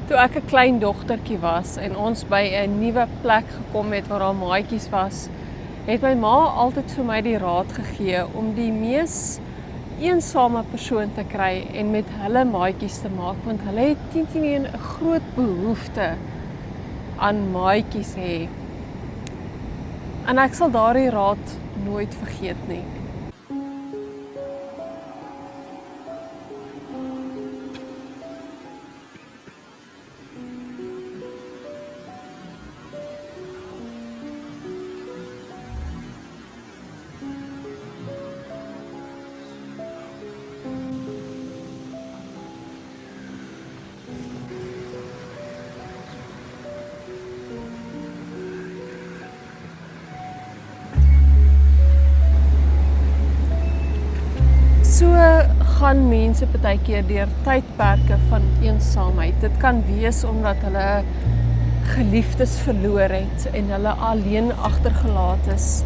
Toe ek 'n klein dogtertjie was en ons by 'n nuwe plek gekom het waar daar maatjies was, het my ma altyd vir my die raad gegee om die mees eensame persoon te kry en met hulle maatjies te maak, want hulle het teen 'n groot behoefte aan maatjies hê. En ek sal daardie raad nooit vergeet nie. So gaan mense partykeer deur tydperke van eensaamheid. Dit kan wees omdat hulle geliefdes verloor het en hulle alleen agtergelaat is.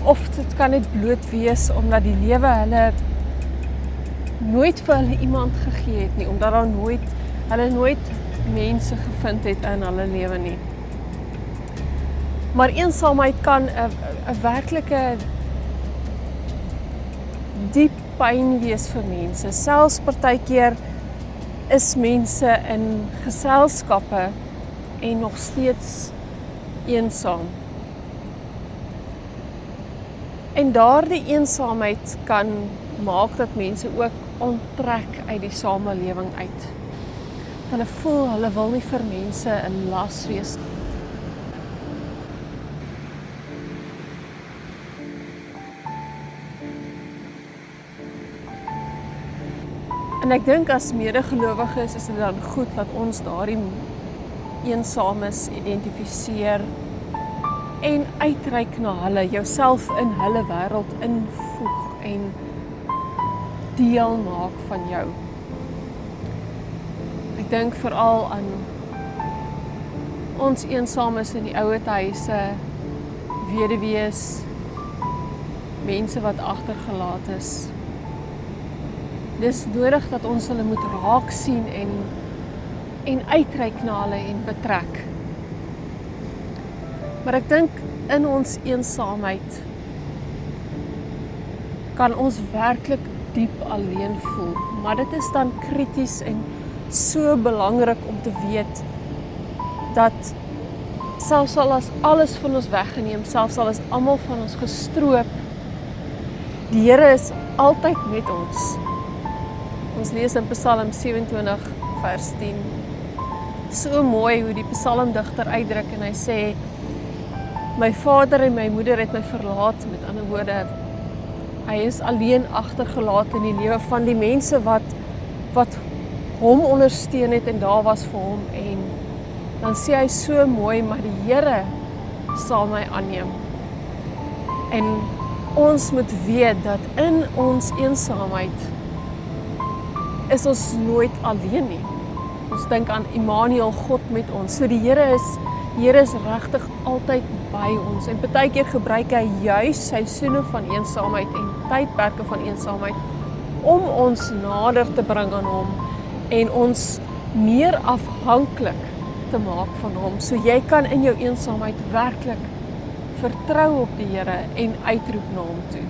Of dit kan net bloot wees omdat die lewe hulle nooit vir hulle iemand gegee het nie, omdat hulle nooit mense gevind het in hulle lewe nie. Maar eensaamheid kan 'n werklike diep pyn wees vir mense. Selfs partykeer is mense in geselskappe en nog steeds eensaam. En daardie eensaamheid kan maak dat mense ook onttrek uit die samelewing uit. Hulle voel hulle wil nie vir mense 'n las wees. En ek dink as medegelowiges is dit dan goed dat ons daardie eensames identifiseer en uitreik na hulle, jouself in hulle wêreld invoeg en deel maak van jou. Ek dink veral aan ons eensames in die ouer huise, weduwees, mense wat agtergelaat is. Dis nodig dat ons hulle moet raak sien en uitreik na hulle en betrek. Maar ek dink in ons eensaamheid kan ons werklik diep alleen voel. Maar dit is dan krities en so belangrik om te weet dat selfs al as alles van ons weggeneem, selfs al is almal van ons gestroop, die Here is altyd met ons. Ons lees in Psalm 27 vers 10. So mooi hoe die psalmdigter uitdruk en hy sê, my vader en my moeder het my verlaat, met ander woorde, hy is alleen agtergelaat in die lewe van die mense wat hom ondersteun het en daar was vir hom, en dan sê hy so mooi, maar die Here sal my aanneem. En ons moet weet dat in ons eensaamheid is ons nooit alleen nie. Ons dink aan Immanuel, God met ons. So die Here is regtig altyd by ons. En partykeer gebruik hy juis seisoene van eensaamheid en tydperke van eensaamheid om ons nader te bring aan hom en ons meer afhanklik te maak van hom. So jy kan in jou eensaamheid werklik vertrou op die Here en uitroep na hom toe.